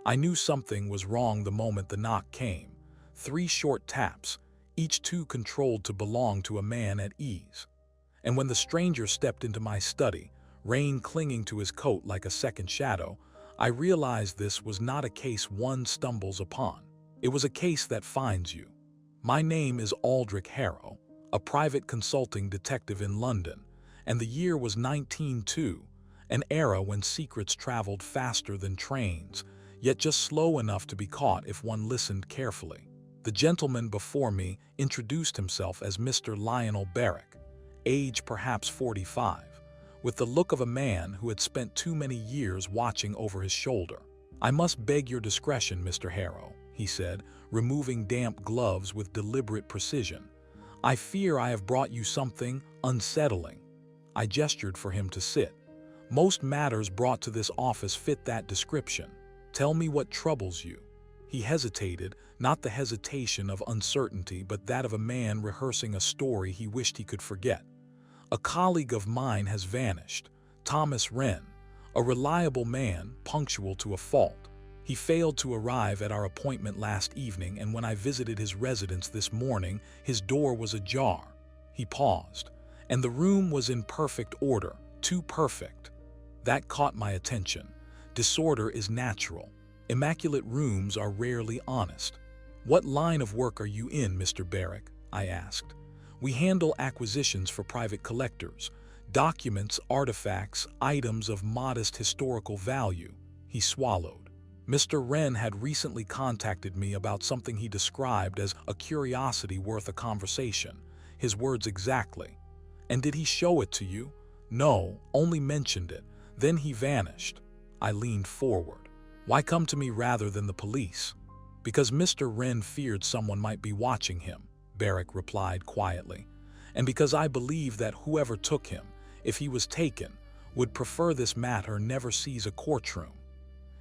I knew something was wrong the moment the knock came. 3 short taps, each 2 controlled to belong to a man at ease. And when the stranger stepped into my study, rain clinging to his coat like a second shadow, I realized this was not a case one stumbles upon. It was a case that finds you. My name is Aldric Harrow, a private consulting detective in London, and the year was 1902, an era when secrets traveled faster than trains, yet just slow enough to be caught if one listened carefully. The gentleman before me introduced himself as Mr. Lionel Berwick, age perhaps 45, with the look of a man who had spent too many years watching over his shoulder. "I must beg your discretion, Mr. Harrow," he said, removing damp gloves with deliberate precision. "I fear I have brought you something unsettling." I gestured for him to sit. "Most matters brought to this office fit that description. Tell me what troubles you." He hesitated, not the hesitation of uncertainty, but that of a man rehearsing a story he wished he could forget. "A colleague of mine has vanished, Thomas Wren, a reliable man, punctual to a fault. He failed to arrive at our appointment last evening, and when I visited his residence this morning, his door was ajar." He paused. "And the room was in perfect order, too perfect." That caught my attention. Disorder is natural. Immaculate rooms are rarely honest. "What line of work are you in, Mr. Berwick?" I asked. "We handle acquisitions for private collectors, documents, artifacts, items of modest historical value." He swallowed. "Mr. Wren had recently contacted me about something he described as a curiosity worth a conversation. His words exactly." "And did he show it to you?" "No, only mentioned it. Then he vanished." I leaned forward. "Why come to me rather than the police?" "Because Mr. Wren feared someone might be watching him," Berwick replied quietly. "And because I believe that whoever took him, if he was taken, would prefer this matter never sees a courtroom."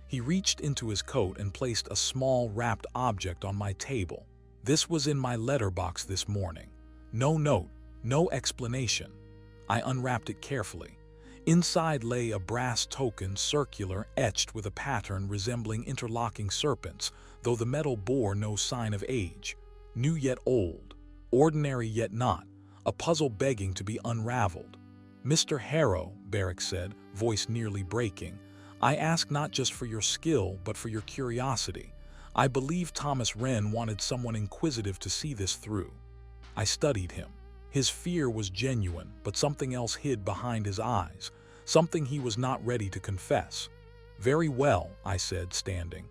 He reached into his coat and placed a small wrapped object on my table. "This was in my letterbox this morning. No note, no explanation." I unwrapped it carefully. Inside lay a brass token, circular, etched with a pattern resembling interlocking serpents, though the metal bore no sign of age. New yet old, ordinary yet not, a puzzle begging to be unraveled. "Mr. Harrow," Berwick said, voice nearly breaking, "I ask not just for your skill, but for your curiosity. I believe Thomas Wren wanted someone inquisitive to see this through." I studied him. His fear was genuine, but something else hid behind his eyes, something he was not ready to confess. "Very well," I said, standing.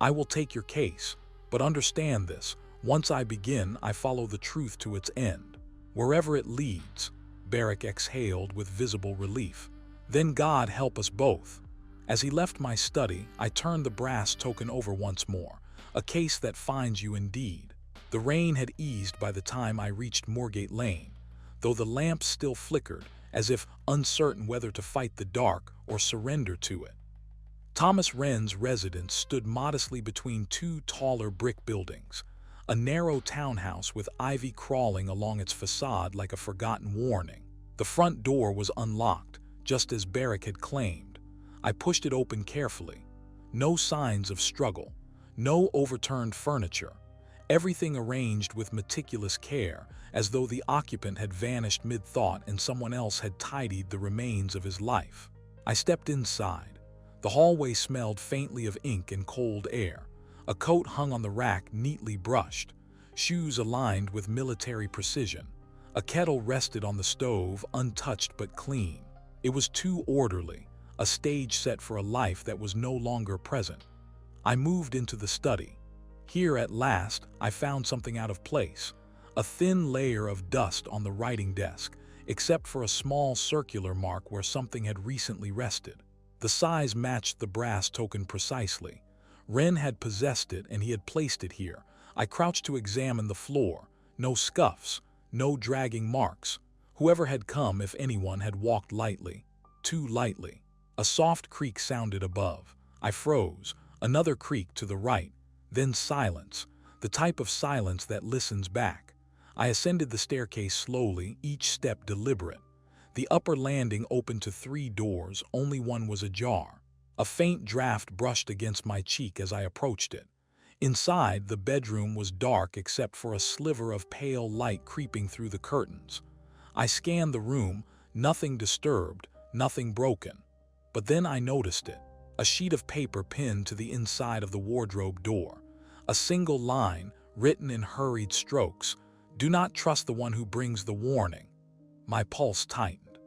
"I will take your case, but understand this. Once I begin, I follow the truth to its end. Wherever it leads." Berwick exhaled with visible relief. "Then God help us both." As he left my study, I turned the brass token over once more. A case that finds you indeed. The rain had eased by the time I reached Moorgate Lane, though the lamps still flickered, as if uncertain whether to fight the dark or surrender to it. Thomas Wren's residence stood modestly between 2 taller brick buildings, a narrow townhouse with ivy crawling along its facade like a forgotten warning. The front door was unlocked, just as Berwick had claimed. I pushed it open carefully. No signs of struggle, no overturned furniture. Everything arranged with meticulous care, as though the occupant had vanished mid-thought and someone else had tidied the remains of his life. I stepped inside. The hallway smelled faintly of ink and cold air. A coat hung on the rack neatly brushed, shoes aligned with military precision. A kettle rested on the stove, untouched but clean. It was too orderly, a stage set for a life that was no longer present. I moved into the study. Here, at last, I found something out of place. A thin layer of dust on the writing desk, except for a small circular mark where something had recently rested. The size matched the brass token precisely. Wren had possessed it and he had placed it here. I crouched to examine the floor. No scuffs, no dragging marks. Whoever had come, if anyone, had walked lightly. Too lightly. A soft creak sounded above. I froze. Another creak to the right. Then silence, the type of silence that listens back. I ascended the staircase slowly, each step deliberate. The upper landing opened to 3 doors, only one was ajar. A faint draft brushed against my cheek as I approached it. Inside, the bedroom was dark except for a sliver of pale light creeping through the curtains. I scanned the room, nothing disturbed, nothing broken. But then I noticed it. A sheet of paper pinned to the inside of the wardrobe door. A single line, written in hurried strokes, "Do not trust the one who brings the warning." My pulse tightened.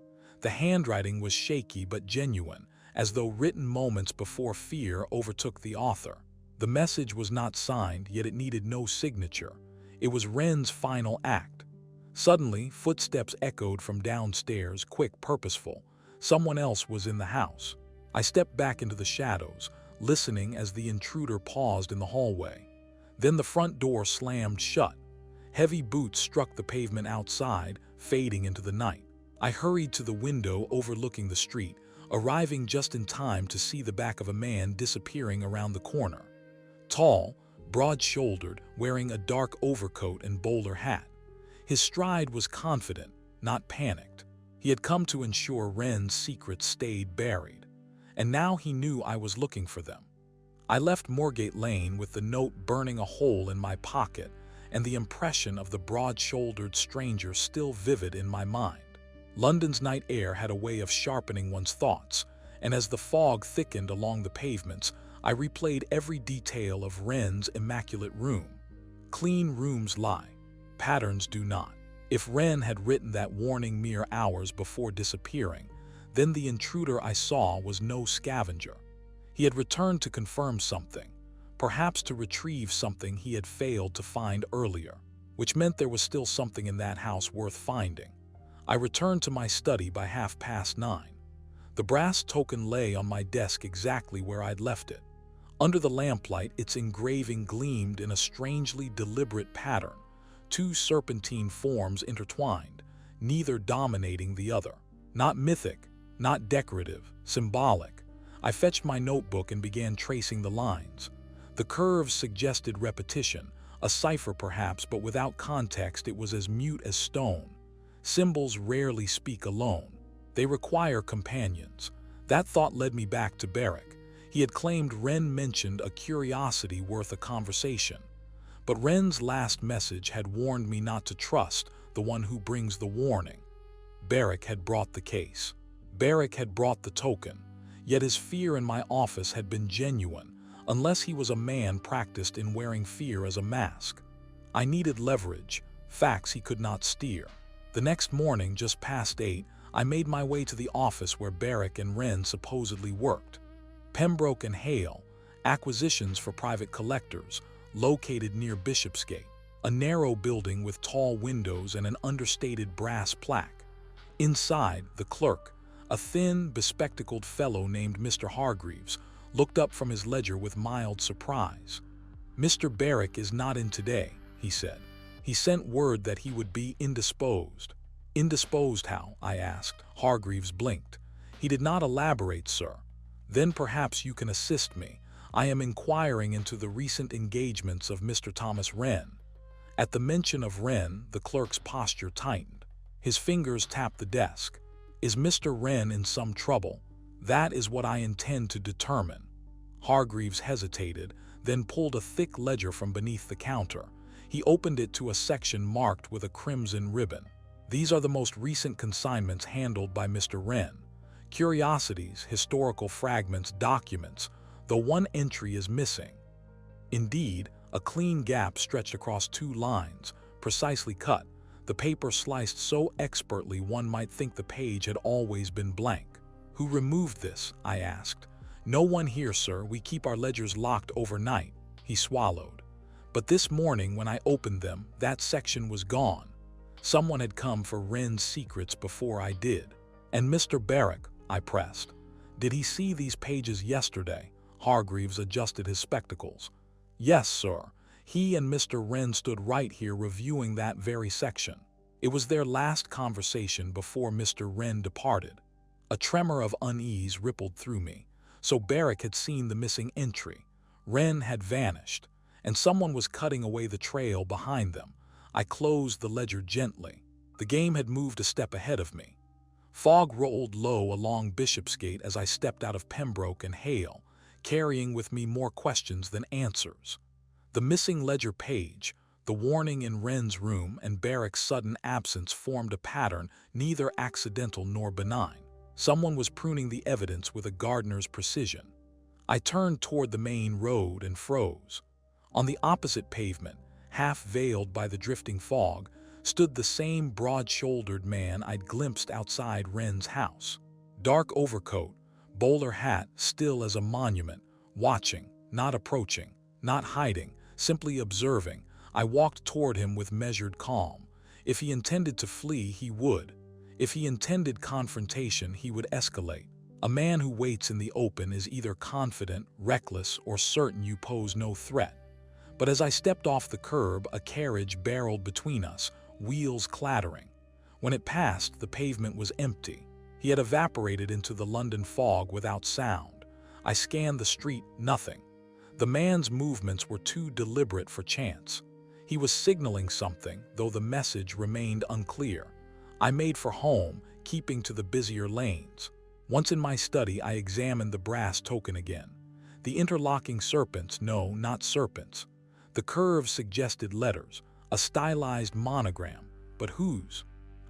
The handwriting was shaky but genuine, as though written moments before fear overtook the author. The message was not signed, yet it needed no signature. It was Wren's final act. Suddenly, footsteps echoed from downstairs, quick, purposeful. Someone else was in the house. I stepped back into the shadows, listening as the intruder paused in the hallway. Then the front door slammed shut. Heavy boots struck the pavement outside, fading into the night. I hurried to the window overlooking the street, arriving just in time to see the back of a man disappearing around the corner. Tall, broad-shouldered, wearing a dark overcoat and bowler hat. His stride was confident, not panicked. He had come to ensure Wren's secrets stayed buried, and now he knew I was looking for them. I left Moorgate Lane with the note burning a hole in my pocket and the impression of the broad-shouldered stranger still vivid in my mind. London's night air had a way of sharpening one's thoughts, and as the fog thickened along the pavements, I replayed every detail of Wren's immaculate room. Clean rooms lie. Patterns do not. If Wren had written that warning mere hours before disappearing, then the intruder I saw was no scavenger. He had returned to confirm something, perhaps to retrieve something he had failed to find earlier, which meant there was still something in that house worth finding. I returned to my study by 9:30. The brass token lay on my desk exactly where I'd left it. Under the lamplight, its engraving gleamed in a strangely deliberate pattern, two serpentine forms intertwined, neither dominating the other. Not mythic, not decorative, symbolic. I fetched my notebook and began tracing the lines. The curves suggested repetition, a cipher perhaps, but without context it was as mute as stone. Symbols rarely speak alone. They require companions. That thought led me back to Barrick. He had claimed Wren mentioned a curiosity worth a conversation. But Wren's last message had warned me not to trust the one who brings the warning. Barrick had brought the case. Barrick had brought the token. Yet his fear in my office had been genuine, unless he was a man practiced in wearing fear as a mask. I needed leverage, facts he could not steer. The next morning, just past 8, I made my way to the office where Barrick and Wren supposedly worked. Pembroke and Hale, acquisitions for private collectors, located near Bishopsgate, a narrow building with tall windows and an understated brass plaque. Inside, the clerk, a thin, bespectacled fellow named Mr. Hargreaves, looked up from his ledger with mild surprise. "Mr. Barrick is not in today," he said. "He sent word that he would be indisposed." "Indisposed how?" I asked. Hargreaves blinked. "He did not elaborate, sir." "Then perhaps you can assist me. I am inquiring into the recent engagements of Mr. Thomas Wren." At the mention of Wren, the clerk's posture tightened. His fingers tapped the desk. "Is Mr. Wren in some trouble? That is what I intend to determine." Hargreaves hesitated, then pulled a thick ledger from beneath the counter. He opened it to a section marked with a crimson ribbon. "These are the most recent consignments handled by Mr. Wren. Curiosities, historical fragments, documents, though one entry is missing." Indeed, a clean gap stretched across 2 lines, precisely cut, the paper sliced so expertly one might think the page had always been blank. "Who removed this?" I asked. "No one here, sir. We keep our ledgers locked overnight." He swallowed. "But this morning when I opened them, that section was gone. Someone had come for Wren's secrets before I did." "And Mr. Barrick?" I pressed. "Did he see these pages yesterday?" Hargreaves adjusted his spectacles. "Yes, sir. He and Mr. Wren stood right here reviewing that very section. It was their last conversation before Mr. Wren departed." A tremor of unease rippled through me. So Barrick had seen the missing entry. Wren had vanished, and someone was cutting away the trail behind them. I closed the ledger gently. The game had moved a step ahead of me. Fog rolled low along Bishopsgate as I stepped out of Pembroke and Hale, carrying with me more questions than answers. The missing ledger page, the warning in Wren's room, and Barrick's sudden absence formed a pattern neither accidental nor benign. Someone was pruning the evidence with a gardener's precision. I turned toward the main road and froze. On the opposite pavement, half veiled by the drifting fog, stood the same broad-shouldered man I'd glimpsed outside Wren's house. Dark overcoat, bowler hat still as a monument, watching, not approaching, not hiding, simply observing. I walked toward him with measured calm. If he intended to flee, he would. If he intended confrontation, he would escalate. A man who waits in the open is either confident, reckless, or certain you pose no threat. But as I stepped off the curb, a carriage barreled between us, wheels clattering. When it passed, the pavement was empty. He had evaporated into the London fog without sound. I scanned the street, nothing. The man's movements were too deliberate for chance. He was signaling something, though the message remained unclear. I made for home, keeping to the busier lanes. Once in my study, I examined the brass token again. The interlocking serpents, no, not serpents. The curves suggested letters, a stylized monogram, but whose?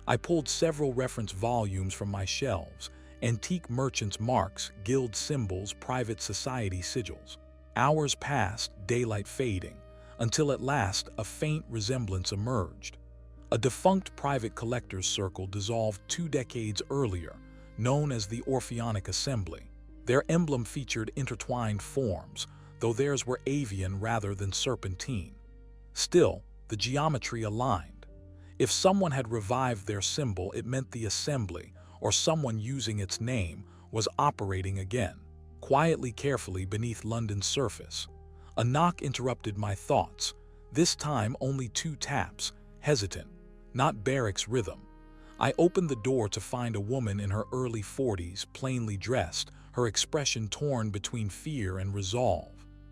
I pulled several reference volumes from my shelves, antique merchants' marks, guild symbols, private society sigils. Hours passed, daylight fading, until at last a faint resemblance emerged. A defunct private collector's circle dissolved 2 decades earlier, known as the Orpheonic Assembly. Their emblem featured intertwined forms, though theirs were avian rather than serpentine. Still, the geometry aligned. If someone had revived their symbol, it meant the assembly, or someone using its name, was operating again, quietly, carefully beneath London's surface. A knock interrupted my thoughts, this time only 2 taps, hesitant, not Barrick's rhythm. I opened the door to find a woman in her early 40s, plainly dressed, her expression torn between fear and resolve.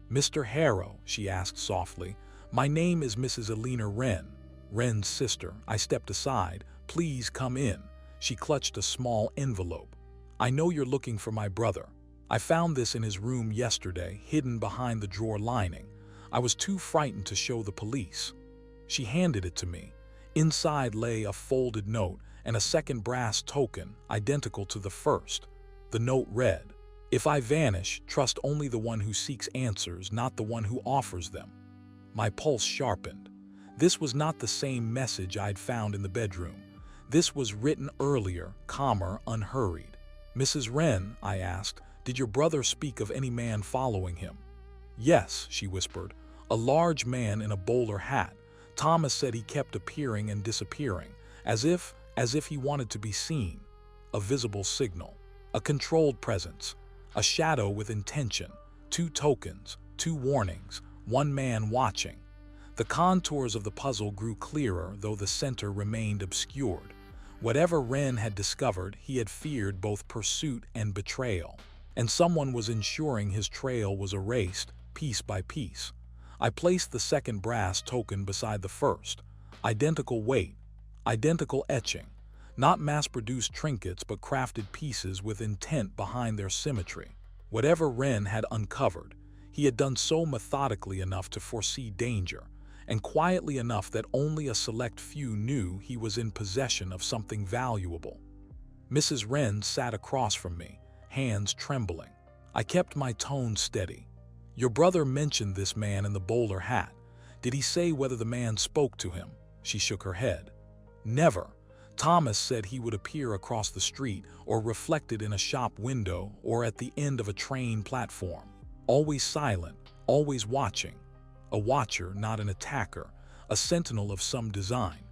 "Mr. Harrow," she asked softly, "my name is Mrs. Elena Wren, Wren's sister." I stepped aside. "Please come in." She clutched a small envelope. "I know you're looking for my brother. I found this in his room yesterday, hidden behind the drawer lining. I was too frightened to show the police." She handed it to me. Inside lay a folded note and a second brass token, identical to the first. The note read, "If I vanish, trust only the one who seeks answers, not the one who offers them." My pulse sharpened. This was not the same message I'd found in the bedroom. This was written earlier, calmer, unhurried. "Mrs. Wren," I asked, "did your brother speak of any man following him?" "Yes," she whispered, "a large man in a bowler hat. Thomas said he kept appearing and disappearing, as if he wanted to be seen. A visible signal, a controlled presence, a shadow with intention, 2 tokens, 2 warnings, 1 man watching." The contours of the puzzle grew clearer, though the center remained obscured. Whatever Wren had discovered, he had feared both pursuit and betrayal, and someone was ensuring his trail was erased, piece by piece. I placed the second brass token beside the first. Identical weight, identical etching. Not mass-produced trinkets, but crafted pieces with intent behind their symmetry. Whatever Wren had uncovered, he had done so methodically enough to foresee danger, and quietly enough that only a select few knew he was in possession of something valuable. Mrs. Wren sat across from me, hands trembling. I kept my tone steady. "Your brother mentioned this man in the bowler hat. Did he say whether the man spoke to him?" She shook her head. "Never. Thomas said he would appear across the street, or reflected in a shop window, or at the end of a train platform. Always silent, always watching. A watcher, not an attacker, a sentinel of some design."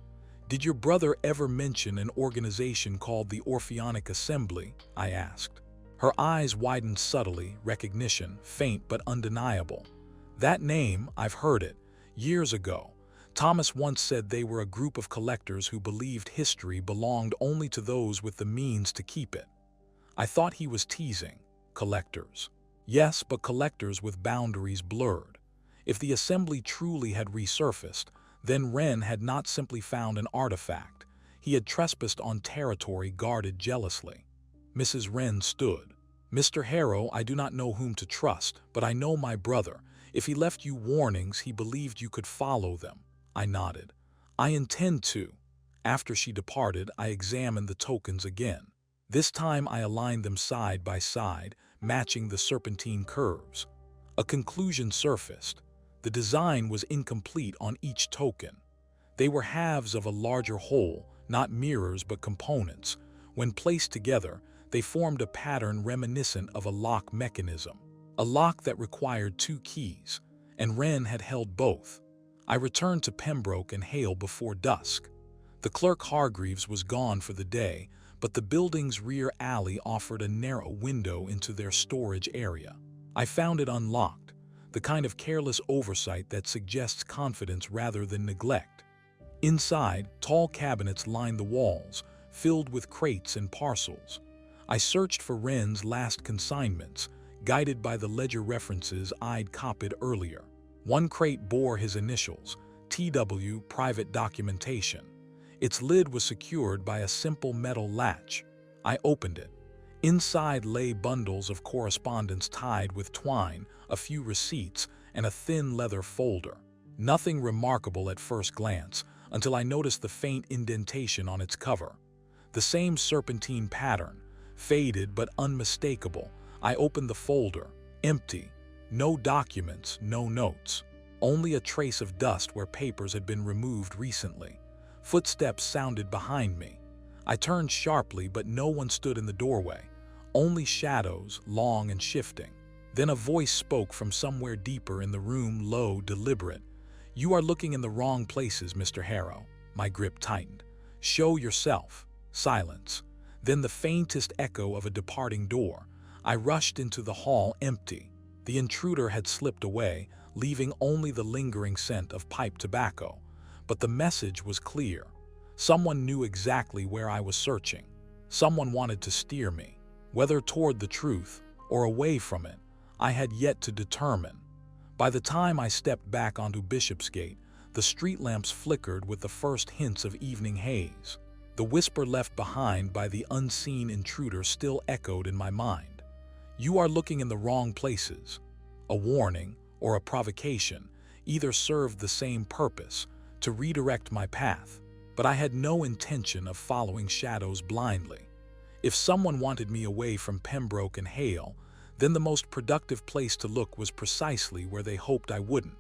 "Did your brother ever mention an organization called the Orpheonic Assembly?" I asked. Her eyes widened subtly, recognition, faint but undeniable. "That name, I've heard it. Years ago. Thomas once said they were a group of collectors who believed history belonged only to those with the means to keep it." I thought he was teasing. Collectors. Yes, but collectors with boundaries blurred. If the assembly truly had resurfaced, then Wren had not simply found an artifact. He had trespassed on territory guarded jealously. Mrs. Wren stood. "Mr. Harrow, I do not know whom to trust, but I know my brother. If he left you warnings, he believed you could follow them." I nodded. "I intend to." After she departed, I examined the tokens again. This time I aligned them side by side, matching the serpentine curves. A conclusion surfaced. The design was incomplete on each token. They were halves of a larger whole, not mirrors but components. When placed together, they formed a pattern reminiscent of a lock mechanism. A lock that required 2 keys, and Wren had held both. I returned to Pembroke and Hale before dusk. The clerk Hargreaves was gone for the day, but the building's rear alley offered a narrow window into their storage area. I found it unlocked, the kind of careless oversight that suggests confidence rather than neglect. Inside, tall cabinets lined the walls, filled with crates and parcels. I searched for Wren's last consignments, guided by the ledger references I'd copied earlier. One crate bore his initials, TW Private Documentation. Its lid was secured by a simple metal latch. I opened it. Inside lay bundles of correspondence tied with twine, a few receipts, and a thin leather folder. Nothing remarkable at first glance, until I noticed the faint indentation on its cover. The same serpentine pattern, faded but unmistakable. I opened the folder, empty. No documents, no notes. Only a trace of dust where papers had been removed recently. Footsteps sounded behind me. I turned sharply, but no one stood in the doorway. Only shadows, long and shifting. Then a voice spoke from somewhere deeper in the room, low, deliberate. "You are looking in the wrong places, Mr. Harrow." My grip tightened. "Show yourself." Silence. Then the faintest echo of a departing door. I rushed into the hall, empty. The intruder had slipped away, leaving only the lingering scent of pipe tobacco. But the message was clear. Someone knew exactly where I was searching. Someone wanted to steer me. Whether toward the truth or away from it, I had yet to determine. By the time I stepped back onto Bishopsgate, the street lamps flickered with the first hints of evening haze. The whisper left behind by the unseen intruder still echoed in my mind. "You are looking in the wrong places." A warning or a provocation, either served the same purpose, to redirect my path, but I had no intention of following shadows blindly. If someone wanted me away from Pembroke and Hale, then the most productive place to look was precisely where they hoped I wouldn't.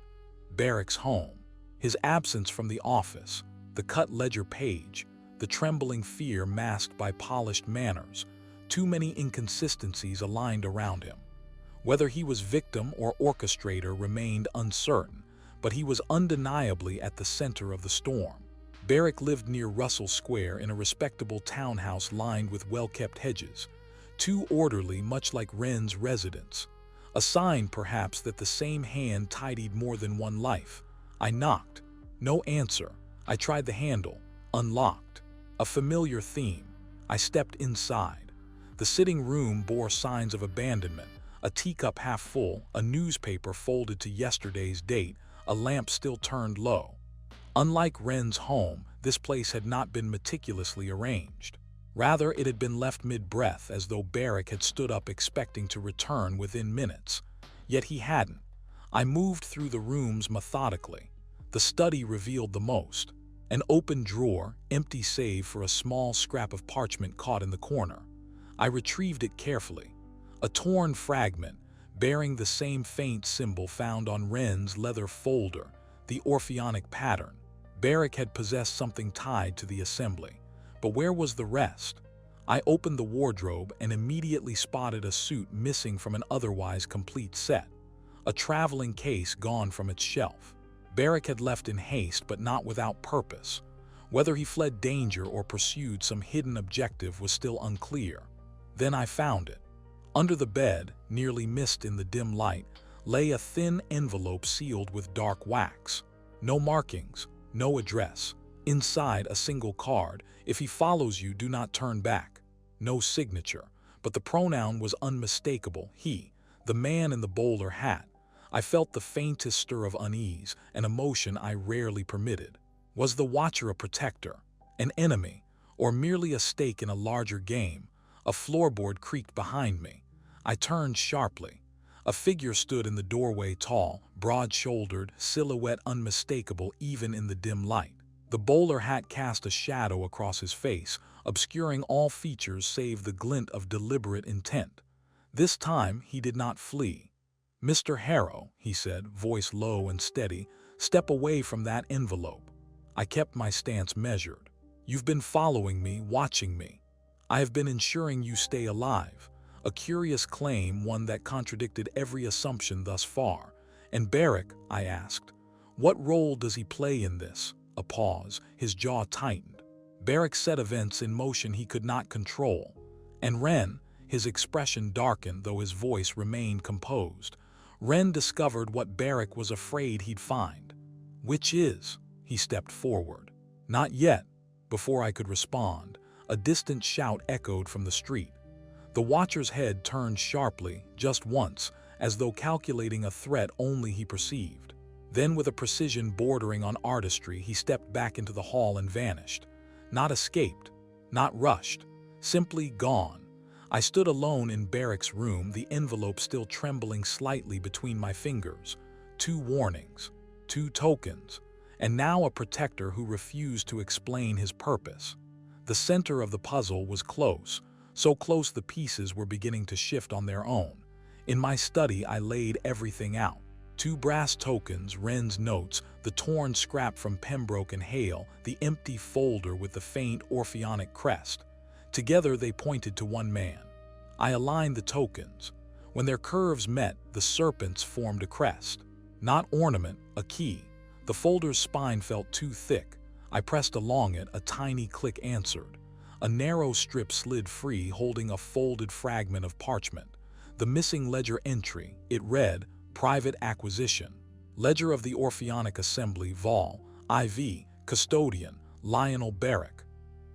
Barrick's home. His absence from the office, the cut ledger page, the trembling fear masked by polished manners, too many inconsistencies aligned around him. Whether he was victim or orchestrator remained uncertain, but he was undeniably at the center of the storm. Barrick lived near Russell Square in a respectable townhouse lined with well-kept hedges, too orderly, much like Wren's residence. A sign, perhaps, that the same hand tidied more than one life. I knocked. No answer. I tried the handle. Unlocked. A familiar theme. I stepped inside. The sitting room bore signs of abandonment. A teacup half full, a newspaper folded to yesterday's date, a lamp still turned low. Unlike Wren's home, this place had not been meticulously arranged. Rather, it had been left mid-breath, as though Barrick had stood up expecting to return within minutes. Yet he hadn't. I moved through the rooms methodically. The study revealed the most. An open drawer, empty save for a small scrap of parchment caught in the corner. I retrieved it carefully. A torn fragment, bearing the same faint symbol found on Wren's leather folder, the Orpheonic pattern. Barrick had possessed something tied to the assembly. But where was the rest? I opened the wardrobe and immediately spotted a suit missing from an otherwise complete set. A traveling case gone from its shelf. Barrick had left in haste, but not without purpose. Whether he fled danger or pursued some hidden objective was still unclear. Then I found it. Under the bed, nearly missed in the dim light, lay a thin envelope sealed with dark wax. No markings, no address. Inside, a single card: "If he follows you, do not turn back." No signature, but the pronoun was unmistakable. He, the man in the bowler hat. I felt the faintest stir of unease, an emotion I rarely permitted. Was the watcher a protector, an enemy, or merely a stake in a larger game? A floorboard creaked behind me. I turned sharply. A figure stood in the doorway, tall, broad-shouldered, silhouette unmistakable even in the dim light. The bowler hat cast a shadow across his face, obscuring all features save the glint of deliberate intent. This time he did not flee. "Mr. Harrow," he said, voice low and steady, "step away from that envelope." I kept my stance measured. "You've been following me, watching me. I have been ensuring you stay alive." A curious claim, one that contradicted every assumption thus far. "And Barrick," I asked, "what role does he play in this?" A pause, his jaw tightened. "Barrick set events in motion he could not control." "And Wren?" His expression darkened, though his voice remained composed. "Wren discovered what Barrick was afraid he'd find." "Which is?" He stepped forward. "Not yet." Before I could respond, a distant shout echoed from the street. The watcher's head turned sharply, just once, as though calculating a threat only he perceived. Then, with a precision bordering on artistry, he stepped back into the hall and vanished. Not escaped, not rushed, simply gone. I stood alone in Barrick's room, the envelope still trembling slightly between my fingers. 2 warnings, 2 tokens, and now a protector who refused to explain his purpose. The center of the puzzle was close, so close the pieces were beginning to shift on their own. In my study, I laid everything out. 2 brass tokens, Wren's notes, the torn scrap from Pembroke and Hale, the empty folder with the faint Orpheonic crest. Together they pointed to one man. I aligned the tokens. When their curves met, the serpents formed a crest. Not ornament, a key. The folder's spine felt too thick. I pressed along it, a tiny click answered. A narrow strip slid free, holding a folded fragment of parchment. The missing ledger entry, it read, "Private Acquisition. Ledger of the Orpheonic Assembly, Vol. IV, Custodian, Lionel Barrick."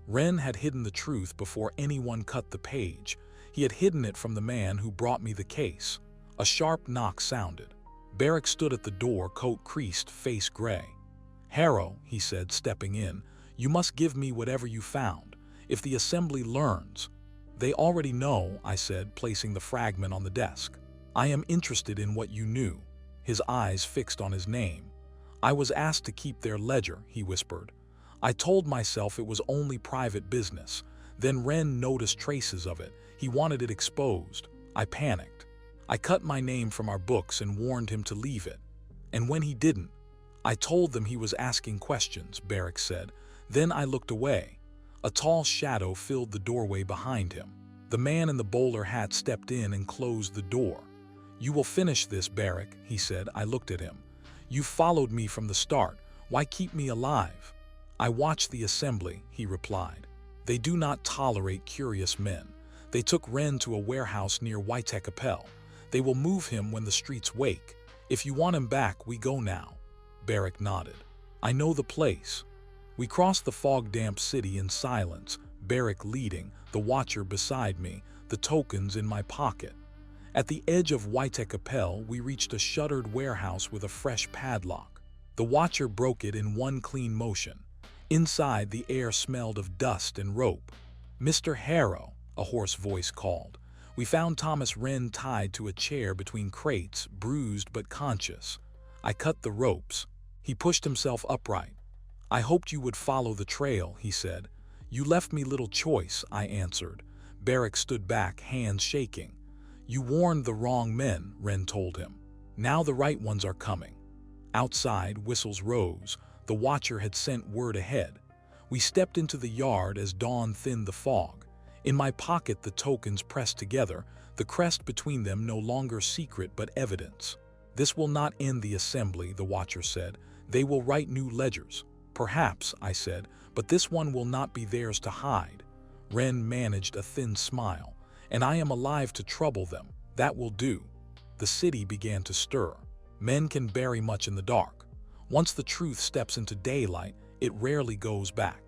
Wren had hidden the truth before anyone cut the page. He had hidden it from the man who brought me the case. A sharp knock sounded. Barrick stood at the door, coat creased, face gray. "Harrow," he said, stepping in, "you must give me whatever you found. If the assembly learns—" "They already know," I said, placing the fragment on the desk. "I am interested in what you knew." His eyes fixed on his name. "I was asked to keep their ledger," he whispered. "I told myself it was only private business. Then Wren noticed traces of it. He wanted it exposed. I panicked. I cut my name from our books and warned him to leave it. And when he didn't, I told them he was asking questions," Barrick said. "Then I looked away." A tall shadow filled the doorway behind him. The man in the bowler hat stepped in and closed the door. "You will finish this, Barrick," he said. I looked at him. "You followed me from the start. Why keep me alive?" "I watched the assembly," he replied. "They do not tolerate curious men. They took Wren to a warehouse near Whitechapel. They will move him when the streets wake. If you want him back, we go now." Barrick nodded. "I know the place." We crossed the fog-damp city in silence, Barrick leading, the watcher beside me, the tokens in my pocket. At the edge of Whitechapel, we reached a shuttered warehouse with a fresh padlock. The watcher broke it in one clean motion. Inside, the air smelled of dust and rope. "Mr. Harrow," a hoarse voice called. We found Thomas Wren tied to a chair between crates, bruised but conscious. I cut the ropes. He pushed himself upright. "I hoped you would follow the trail," he said. "You left me little choice," I answered. Barrick stood back, hands shaking. "You warned the wrong men," Wren told him. "Now the right ones are coming." Outside, whistles rose. The watcher had sent word ahead. We stepped into the yard as dawn thinned the fog. In my pocket, the tokens pressed together, the crest between them no longer secret but evidence. "This will not end the assembly," the watcher said. "They will write new ledgers." "Perhaps," I said, "but this one will not be theirs to hide." Wren managed a thin smile. "And I am alive to trouble them. That will do." The city began to stir. Men can bury much in the dark. Once the truth steps into daylight, it rarely goes back.